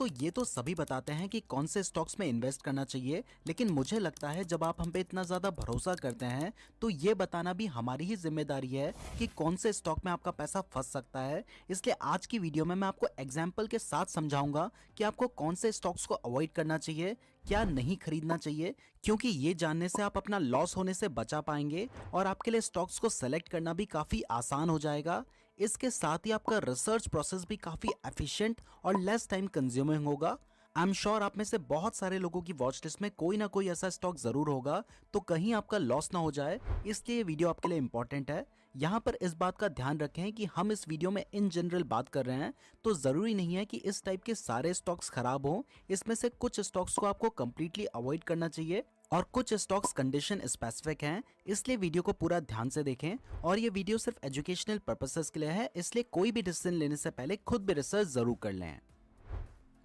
दोस्तों ये तो सभी बताते हैं कि कौन से स्टॉक्स में इन्वेस्ट करना चाहिए, लेकिन मुझे लगता है जब आप हम पे इतना ज्यादा भरोसा करते हैं तो ये बताना भी हमारी ही जिम्मेदारी है कि कौन से स्टॉक में आपका पैसा फंस सकता है। इसलिए आज की वीडियो में मैं आपको एग्जाम्पल के साथ समझाऊंगा कि आपको कौन से स्टॉक्स को अवॉइड करना चाहिए, क्या नहीं खरीदना चाहिए, क्योंकि ये जानने से आप अपना लॉस होने से बचा पाएंगे और आपके लिए स्टॉक्स को सेलेक्ट करना भी काफी आसान हो जाएगा। इसके साथ ही आपका रिसर्च प्रोसेस भी काफी एफिशिएंट और लेस टाइम कंज्यूमिंग होगा। आई एम श्योर आप में से बहुत सारे लोगों की वॉच लिस्ट में कोई ना कोई ऐसा स्टॉक जरूर होगा, तो कहीं आपका लॉस ना हो जाए, इसलिए ये वीडियो आपके लिए इंपॉर्टेंट है। यहाँ पर इस बात का ध्यान रखें कि हम इस वीडियो में इन जनरल बात कर रहे हैं, तो जरूरी नहीं है कि इस टाइप के सारे स्टॉक्स खराब हों। इसमें से कुछ स्टॉक्स को आपको कंप्लीटली अवॉइड करना चाहिए और कुछ स्टॉक्स कंडीशन स्पेसिफिक हैं, इसलिए वीडियो को पूरा ध्यान से देखें। और ये वीडियो सिर्फ एजुकेशनल पर्पसेस के लिए है, इसलिए कोई भी डिसीजन लेने से पहले खुद भी रिसर्च जरूर कर लें।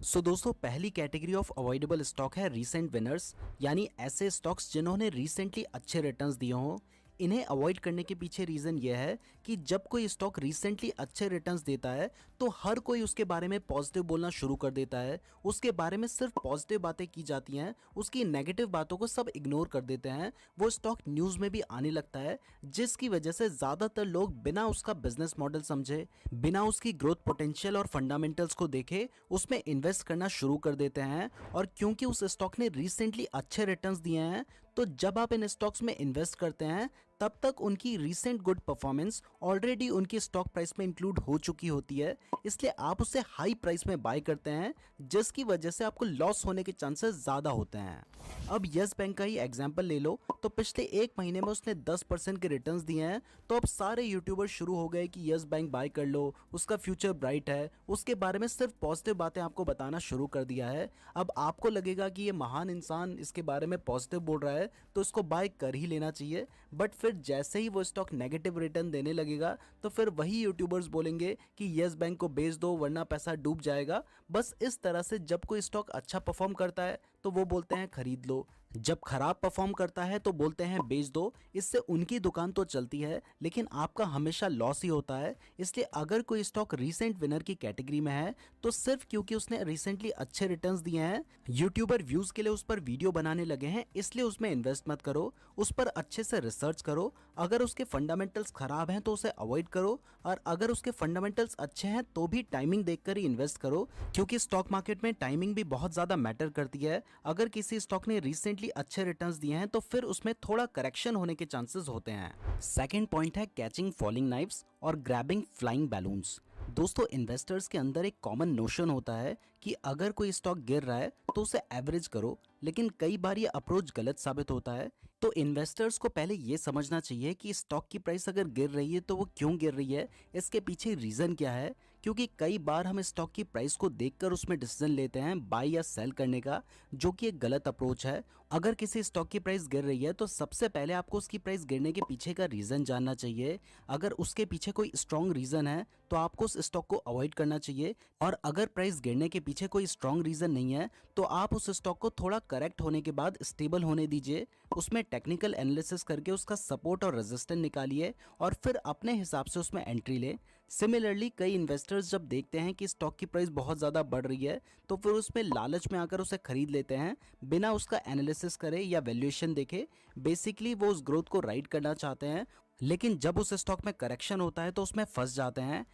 सो दोस्तों, पहली कैटेगरी ऑफ अवॉइडेबल स्टॉक है रीसेंट विनर्स, यानी ऐसे स्टॉक्स जिन्होंने रिसेंटली अच्छे रिटर्न्स दिए हों। इन्हें अवॉइड करने के पीछे रीजन यह है कि जब कोई स्टॉक रिसेंटली अच्छे रिटर्न्स देता है तो हर कोई उसके बारे में पॉजिटिव बोलना शुरू कर देता है, उसके बारे में सिर्फ पॉजिटिव बातें की जाती हैं, उसकी नेगेटिव बातों को सब इग्नोर कर देते हैं। वो स्टॉक न्यूज में भी आने लगता है, जिसकी वजह से ज्यादातर लोग बिना उसका बिजनेस मॉडल समझे, बिना उसकी ग्रोथ पोटेंशियल और फंडामेंटल्स को देखे उसमें इन्वेस्ट करना शुरू कर देते हैं। और क्योंकि उस स्टॉक ने रिसेंटली अच्छे रिटर्न्स दिए हैं, तो जब आप इन स्टॉक्स में इन्वेस्ट करते हैं तब तक उनकी रीसेंट गुड परफॉर्मेंस ऑलरेडी उनकी स्टॉक प्राइस में इंक्लूड हो चुकी होती है, इसलिए आप उसे हाई प्राइस में बाय करते हैं, जिसकी वजह से आपको लॉस होने के चांसेस ज्यादा होते हैं। अब यस बैंक का ही एग्जांपल ले लो, तो पिछले एक महीने में उसने 10% के रिटर्न्स दिए हैं, तो अब सारे यूट्यूबर शुरू हो गए कि यस बैंक बाय कर लो, उसका फ्यूचर ब्राइट है, उसके बारे में सिर्फ पॉजिटिव बातें आपको बताना शुरू कर दिया है। अब आपको लगेगा कि ये महान इंसान इसके बारे में पॉजिटिव बोल रहा है तो इसको बाय कर ही लेना चाहिए, बट फिर जैसे ही वो स्टॉक नेगेटिव रिटर्न देने लगेगा तो फिर वही यूट्यूबर्स बोलेंगे कि यस बैंक को बेच दो वरना पैसा डूब जाएगा। बस इस तरह से जब कोई स्टॉक अच्छा परफॉर्म करता है तो वो बोलते हैं खरीद लो, जब खराब परफॉर्म करता है तो बोलते हैं बेच दो। इससे उनकी दुकान तो चलती है लेकिन आपका हमेशा लॉस ही होता है। इसलिए अगर कोई स्टॉक रीसेंट विनर की कैटेगरी में है तो सिर्फ क्योंकि उसने रिसेंटली अच्छे रिटर्न्स दिए हैं, यूट्यूबर व्यूज के लिए उस पर वीडियो बनाने लगे हैं, इसलिए उसमें इन्वेस्ट मत करो। उस पर अच्छे से रिसर्च करो, अगर उसके फंडामेंटल्स खराब हैं तो उसे अवॉइड करो, और अगर उसके फंडामेंटल्स अच्छे हैं तो भी टाइमिंग देखकर ही इन्वेस्ट करो, क्योंकि स्टॉक मार्केट में टाइमिंग भी बहुत ज्यादा मैटर करती है। अगर किसी स्टॉक ने रिसेंटली अच्छे रिटर्न्स दिए हैं तो फिर उसमें थोड़ा करेक्शन होने के चांसेस होते हैं। सेकंड पॉइंट है कैचिंग फॉलिंग नाइफ्स और ग्रैबिंग फ्लाइंग बैलून्स। दोस्तों, इन्वेस्टर्स के अंदर एक कॉमन नोशन होता है कि अगर कोई स्टॉक गिर रहा है तो उसे एवरेज करो, लेकिन कई बार ये अप्रोच गलत साबित होता है। तो इन्वेस्टर्स को पहले ये समझना चाहिए कि स्टॉक की प्राइस अगर गिर रही है तो वो क्यों गिर रही है, इसके पीछे रीजन क्या है। क्योंकि कई बार हम स्टॉक की प्राइस को देखकर उसमें डिसीजन लेते हैं बाय या सेल करने का, जो कि एक गलत अप्रोच है। अगर किसी स्टॉक की प्राइस गिर रही है तो सबसे पहले आपको उसकी प्राइस गिरने के पीछे का रीजन जानना चाहिए। अगर उसके पीछे कोई स्ट्रॉन्ग रीजन है तो आपको उस स्टॉक को अवॉइड करना चाहिए, और अगर प्राइस गिरने के पीछे कोई स्ट्रॉन्ग रीजन नहीं है तो आप उस स्टॉक को थोड़ा करेक्ट होने के बाद स्टेबल होने दीजिए, उसमें टेक्निकल एनालिसिस करके उसका सपोर्ट और रेजिस्टेंस निकालिए और फिर अपने हिसाब से उसमें एंट्री ले। सिमिलरली कई इन्वेस्टर्स जब देखते हैं कि स्टॉक की प्राइस बहुत ज़्यादा बढ़ रही है तो फिर उसमें लालच में आकर उसे खरीद लेते हैं बिना उसका एनालिसिस करे या वैल्यूएशन देखे। बेसिकली वो उस ग्रोथ को राइड करना चाहते हैं, लेकिन जब उस स्टॉक में करेक्शन होता है तो उसमें फंस जाते हैं।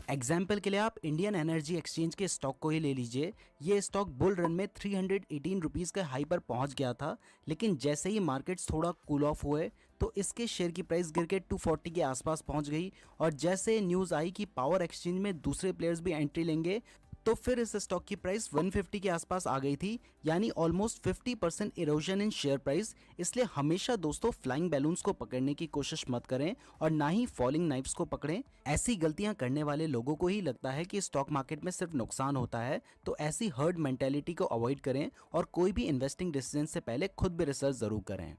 एग्जाम्पल के लिए आप इंडियन एनर्जी एक्सचेंज के स्टॉक को ही ले लीजिए। ये स्टॉक बुल रन में 318 रुपीज़ के हाई पर पहुंच गया था, लेकिन जैसे ही मार्केट्स थोड़ा कूल ऑफ हुए तो इसके शेयर की प्राइस गिर के 240 के आसपास पहुंच गई, और जैसे न्यूज़ आई कि पावर एक्सचेंज में दूसरे प्लेयर्स भी एंट्री लेंगे तो फिर इस स्टॉक की प्राइस 150 के आसपास आ गई थी, यानी ऑलमोस्ट 50% इरोजन इन शेयर प्राइस। इसलिए हमेशा दोस्तों फ्लाइंग बैलून्स को पकड़ने की कोशिश मत करें और ना ही फॉलिंग नाइफ्स को पकड़ें। ऐसी गलतियां करने वाले लोगों को ही लगता है कि स्टॉक मार्केट में सिर्फ नुकसान होता है, तो ऐसी हर्ड मेंटेलिटी को अवॉइड करें और कोई भी इन्वेस्टिंग डिसीजन से पहले खुद भी रिसर्च जरूर करें।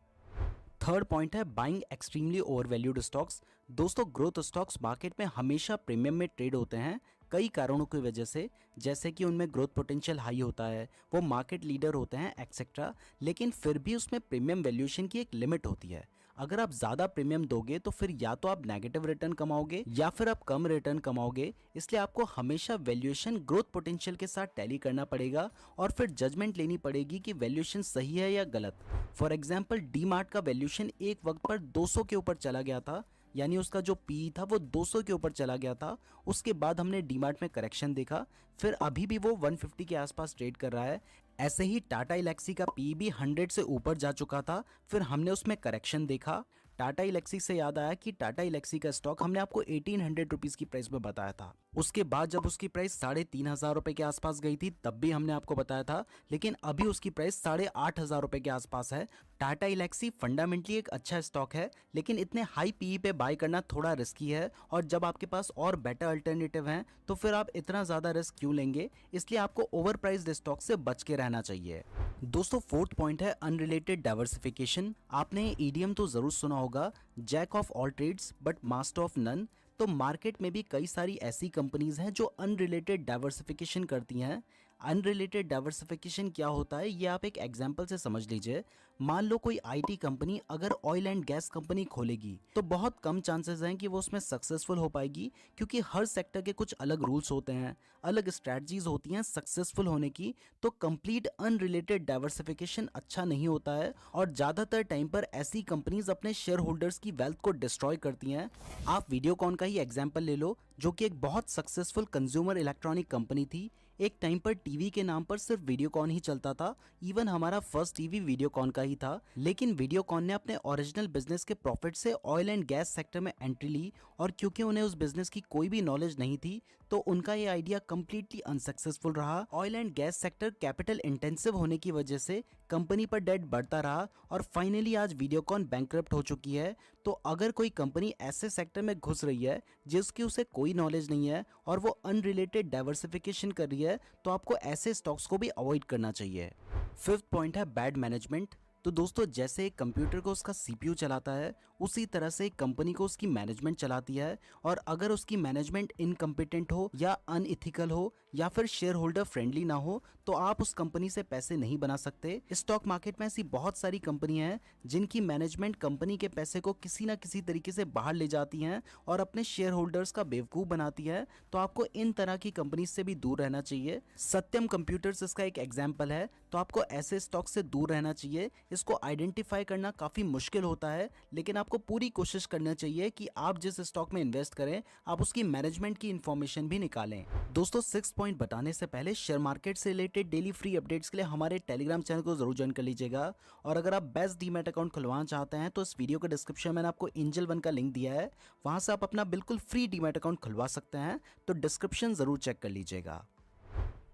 थर्ड पॉइंट है बाइंग एक्सट्रीमली ओवरवैल्यूड स्टॉक्स। दोस्तों, ग्रोथ स्टॉक्स मार्केट में हमेशा प्रीमियम में ट्रेड होते हैं कई कारणों की वजह से, जैसे कि उनमें ग्रोथ पोटेंशियल हाई होता है, वो मार्केट लीडर होते हैं एक्सेट्रा, लेकिन फिर भी उसमें प्रीमियम वैल्यूएशन की एक लिमिट होती है। अगर आप ज्यादा प्रीमियम दोगे तो फिर या तो आप नेगेटिव रिटर्न कमाओगे या फिर आप कम रिटर्न कमाओगे। इसलिए आपको हमेशा वैल्यूएशन ग्रोथ पोटेंशियल के साथ टैली करना पड़ेगा और फिर जजमेंट लेनी पड़ेगी कि वैल्यूएशन सही है या गलत। फॉर एग्जाम्पल डीमार्ट का वैल्यूएशन एक वक्त पर 200 के ऊपर चला गया था, यानी उसका जो पी था वो 200 के ऊपर चला गया था। उसके बाद हमने डीमार्ट में करेक्शन देखा, फिर अभी भी वो 150 के आसपास ट्रेड कर रहा है। ऐसे ही टाटा इलेक्सी का पी भी 100 से ऊपर जा चुका था, फिर हमने उसमें करेक्शन देखा। टाटा इलेक्सी से याद आया कि टाटा इलेक्सी का स्टॉक हमने आपको 1800 रुपीज की प्राइस में बताया था। उसके बाद जब उसकी प्राइस 3500 रुपए के आसपास गई थी तब भी हमने आपको बताया था, लेकिन अभी उसकी प्राइस 8500 रुपए के आसपास है। टाटा इलेक्सी फंडामेंटली एक अच्छा स्टॉक है, लेकिन इतने हाई पीई पे बाय करना थोड़ा रिस्की है, और जब आपके पास और बेटर अल्टरनेटिव हैं तो फिर आप इतना ज्यादा रिस्क क्यों लेंगे। इसलिए आपको ओवर प्राइस्ड स्टॉक से बच के रहना चाहिए। दोस्तों फोर्थ पॉइंट है अनरिलेटेड डाइवर्सिफिकेशन। आपने ईडीएम तो जरूर सुना होगा, jack of all trades but master of none. तो मार्केट में भी कई सारी ऐसी कंपनीज हैं जो अनरिलेटेड डाइवर्सिफिकेशन करती हैं। अनरिलेटेड डाइवर्सिफिकेशन क्या होता है ये आप एक एग्जांपल से समझ लीजिए। मान लो कोई आईटी कंपनी अगर ऑयल एंड गैस कंपनी खोलेगी तो बहुत कम चांसेस हैं कि वो उसमें सक्सेसफुल हो पाएगी, क्योंकि हर सेक्टर के कुछ अलग रूल्स होते हैं, अलग स्ट्रैटेजीज होती हैं सक्सेसफुल होने की। तो कंप्लीट अनरिलेटेड डाइवर्सिफिकेशन अच्छा नहीं होता है, और ज्यादातर टाइम पर ऐसी कंपनीज अपने शेयर होल्डर्स की वेल्थ को डिस्ट्रॉय करती हैं। आप वीडियोकॉन का ही एग्जाम्पल ले लो, जो कि एक बहुत सक्सेसफुल कंज्यूमर इलेक्ट्रॉनिक कंपनी थी। एक टाइम पर टीवी के नाम पर सिर्फ वीडियोकॉन ही चलता था, इवन हमारा फर्स्ट टीवी वीडियोकॉन का ही था। लेकिन वीडियोकॉन ने अपने ओरिजिनल बिजनेस के प्रॉफिट से ऑयल एंड गैस सेक्टर में एंट्री ली, और क्योंकि उन्हें उस बिजनेस की कोई भी नॉलेज नहीं थी तो उनका ये आइडिया कंप्लीटली अनसक्सेसफुल रहा। Oil and gas sector capital intensive होने की वजह से कंपनी पर डेट बढ़ता रहा, और फाइनली आज वीडियोकॉन बैंकरप्ट हो चुकी है। तो अगर कोई कंपनी ऐसे सेक्टर में घुस रही है जिसकी उसे कोई नॉलेज नहीं है और वो अनरिलेटेड डाइवर्सिफिकेशन कर रही है, तो आपको ऐसे स्टॉक्स को भी अवॉइड करना चाहिए। फिफ्थ पॉइंट है बैड मैनेजमेंट। तो दोस्तों जैसे एक कंप्यूटर को उसका सीपीयू चलाता है, उसी तरह से एक कंपनी को उसकी मैनेजमेंट चलाती है, और अगर उसकी मैनेजमेंट इनकम्पिटेंट हो या अनइथिकल हो या फिर शेयर होल्डर फ्रेंडली ना हो तो आप उस कंपनी से पैसे नहीं बना सकते। स्टॉक मार्केट में ऐसी बहुत सारी कंपनियां हैं जिनकी मैनेजमेंट कंपनी के पैसे को किसी ना किसी तरीके से बाहर ले जाती हैं और अपने शेयर होल्डर्स का बेवकूफ बनाती है। तो आपको इन तरह की कंपनी से भी दूर रहना चाहिए। सत्यम कंप्यूटर्स इसका एक एग्जाम्पल है। तो आपको ऐसे स्टॉक से दूर रहना चाहिए। इसको आइडेंटिफाई करना काफी मुश्किल होता है, लेकिन आपको पूरी कोशिश करना चाहिए कि आप जिस स्टॉक में इन्वेस्ट करें आप उसकी मैनेजमेंट की इंफॉर्मेशन भी निकालें। दोस्तों सिक्स पॉइंट बताने से पहले शेयर मार्केट से रिलेटेड डेली फ्री अपडेट्स के लिए हमारे टेलीग्राम चैनल को जरूर ज्वाइन कर लीजिएगा। और अगर आप बेस्ट डीमैट अकाउंट खुलवाना चाहते हैं तो इस वीडियो के डिस्क्रिप्शन में मैंने आपको एंजल वन का लिंक दिया है, वहां से आप अपना बिल्कुल फ्री डीमैट अकाउंट खुलवा सकते हैं। तो डिस्क्रिप्शन जरूर चेक कर लीजिएगा।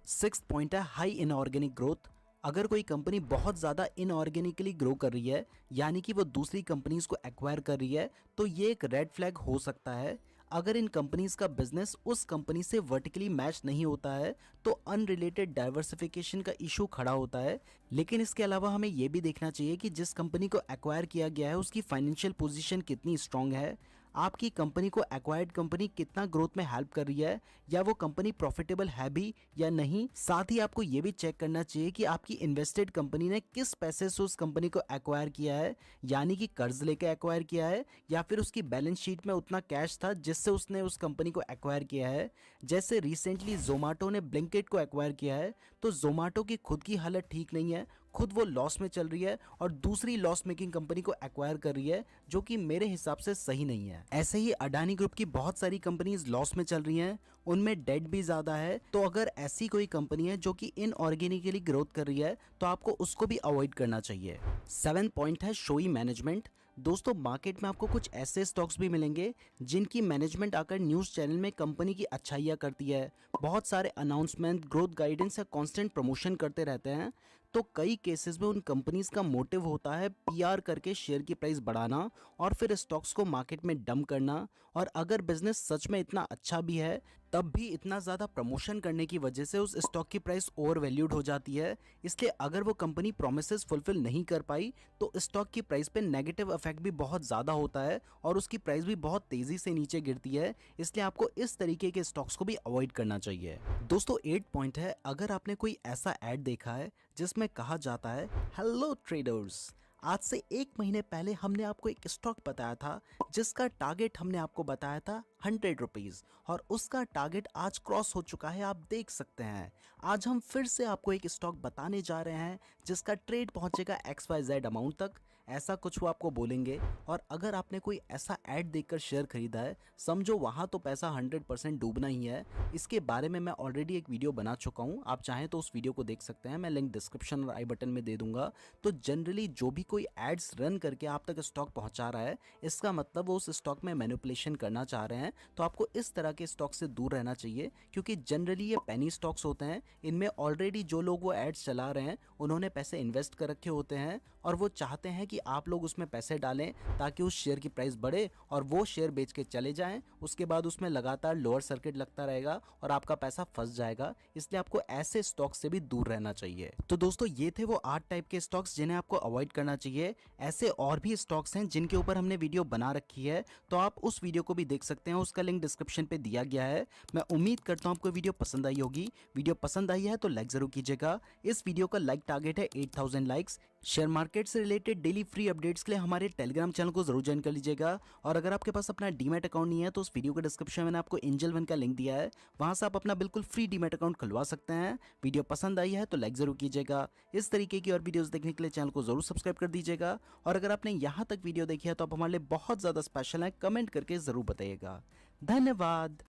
सिक्स्थ पॉइंट है हाई इनऑर्गेनिक ग्रोथ। अगर कोई कंपनी बहुत ज़्यादा इनऑर्गेनिकली ग्रो कर रही है, यानी कि वो दूसरी कंपनीज को एक्वायर कर रही है, तो ये एक रेड फ्लैग हो सकता है। अगर इन कंपनीज का बिजनेस उस कंपनी से वर्टिकली मैच नहीं होता है तो अनरिलेटेड डाइवर्सिफिकेशन का इशू खड़ा होता है। लेकिन इसके अलावा हमें यह भी देखना चाहिए कि जिस कंपनी को एक्वायर किया गया है उसकी फाइनेंशियल पोजीशन कितनी स्ट्रांग है, आपकी कंपनी को एक्वायर्ड कंपनी कितना ग्रोथ में हेल्प कर रही है, या वो कंपनी प्रॉफिटेबल है भी या नहीं। साथ ही आपको ये भी चेक करना चाहिए कि आपकी इन्वेस्टेड कंपनी ने किस पैसे से उस कंपनी को एक्वायर किया है, यानी कि कर्ज लेकर एक्वायर किया है या फिर उसकी बैलेंस शीट में उतना कैश था जिससे उसने उस कंपनी को एक्वायर किया है। जैसे रिसेंटली जोमेटो ने ब्लिंकिट को एक्वायर किया है, तो जोमेटो की खुद की हालत ठीक नहीं है, खुद वो लॉस में चल रही है और दूसरी लॉस मेकिंग कंपनी को एक्वायर कर रही है, जो कि मेरे हिसाब से सही नहीं है। ऐसे ही अडानी ग्रुप की बहुत सारी कंपनीज लॉस में चल रही हैं, उनमें डेट भी ज्यादा है। तो अगर ऐसी कोई कंपनी है जो कि इनऑर्गेनिकली ग्रोथ कर रही है तो आपको उसको भी अवॉइड करना चाहिए। 7 पॉइंट है शोई मैनेजमेंट। दोस्तों मार्केट में आपको कुछ ऐसे स्टॉक्स भी मिलेंगे जिनकी मैनेजमेंट आकर न्यूज चैनल में कंपनी की अच्छाइयाँ करती है, बहुत सारे अनाउंसमेंट, ग्रोथ गाइडेंस या कांस्टेंट प्रमोशन करते रहते हैं। तो कई केसेस में उन कंपनीज का मोटिव होता है पीआर करके शेयर की प्राइस बढ़ाना और फिर स्टॉक्स को मार्केट में डंप करना। और अगर बिजनेस सच में इतना अच्छा भी है तब भी इतना ज़्यादा प्रमोशन करने की वजह से उस स्टॉक की प्राइस ओवर वैल्यूड हो जाती है। इसलिए अगर वो कंपनी प्रोमिसेस फुलफिल नहीं कर पाई तो स्टॉक की प्राइस पे नेगेटिव इफेक्ट भी बहुत ज़्यादा होता है और उसकी प्राइस भी बहुत तेज़ी से नीचे गिरती है। इसलिए आपको इस तरीके के स्टॉक्स को भी अवॉइड करना चाहिए। दोस्तों 8 पॉइंट है, अगर आपने कोई ऐसा ऐड देखा है जिसमें कहा जाता है हेलो ट्रेडर्स, आज से 1 महीने पहले हमने आपको एक स्टॉक बताया था जिसका टारगेट हमने आपको बताया था 100 रुपीज, और उसका टारगेट आज क्रॉस हो चुका है, आप देख सकते हैं। आज हम फिर से आपको एक स्टॉक बताने जा रहे हैं जिसका ट्रेड पहुंचेगा XYZ अमाउंट तक, ऐसा कुछ वो आपको बोलेंगे। और अगर आपने कोई ऐसा ऐड देखकर शेयर खरीदा है, समझो वहां तो पैसा 100% डूबना ही है। इसके बारे में मैं ऑलरेडी एक वीडियो बना चुका हूं, आप चाहें तो उस वीडियो को देख सकते हैं, मैं लिंक डिस्क्रिप्शन और आई बटन में दे दूंगा। तो जनरली जो भी कोई एड्स रन करके आप तक स्टॉक पहुंचा रहा है, इसका मतलब वो उस स्टॉक में मैनिपुलेशन करना चाह रहे हैं। तो आपको इस तरह के स्टॉक से दूर रहना चाहिए, क्योंकि जनरली ये पेनी स्टॉक्स होते हैं। इनमें ऑलरेडी जो लोग वो एड्स चला रहे हैं उन्होंने पैसे इन्वेस्ट कर रखे होते हैं, और वो चाहते हैं कि आप लोग उसमें पैसे डालें ताकि उस शेयर की प्राइस बढ़े और वो शेयर बेच के चले जाएं। उसके बाद उसमें लगातार लोअर सर्किट लगता रहेगा और आपका पैसा फंस जाएगा। इसलिए आपको ऐसे स्टॉक से भी दूर रहना चाहिए। तो दोस्तों, ये थे वो 8 टाइप के स्टॉक्स जिन्हें आपको अवॉइड करना चाहिए। ऐसे और भी स्टॉक्स हैं जिनके ऊपर हमने वीडियो बना रखी है, तो आप उस वीडियो को भी देख सकते हैं, उसका लिंक डिस्क्रिप्शन पे दिया गया है। मैं उम्मीद करता हूं आपको वीडियो पसंद आई होगी। वीडियो पसंद आई है तो लाइक जरूर कीजिएगा। इस वीडियो का लाइक टारगेट है 8000 लाइक्स। शेयर मार्केट से रिलेटेड डेली फ्री अपडेट्स के लिए हमारे टेलीग्राम चैनल को जरूर ज्वाइन कर लीजिएगा। और अगर आपके पास अपना डीमैट अकाउंट नहीं है तो उस वीडियो के डिस्क्रिप्शन में मैंने आपको एंजल वन का लिंक दिया है, वहां से आप अपना बिल्कुल फ्री डीमैट अकाउंट खुलवा सकते हैं। वीडियो पसंद आई है तो लाइक जरूर कीजिएगा। इस तरीके की और वीडियोस देखने के लिए चैनल को जरूर सब्सक्राइब कर दीजिएगा। और अगर आपने यहाँ तक वीडियो देखी है तो आप हमारे लिए बहुत ज्यादा स्पेशल है, कमेंट करके जरूर बताइएगा। धन्यवाद।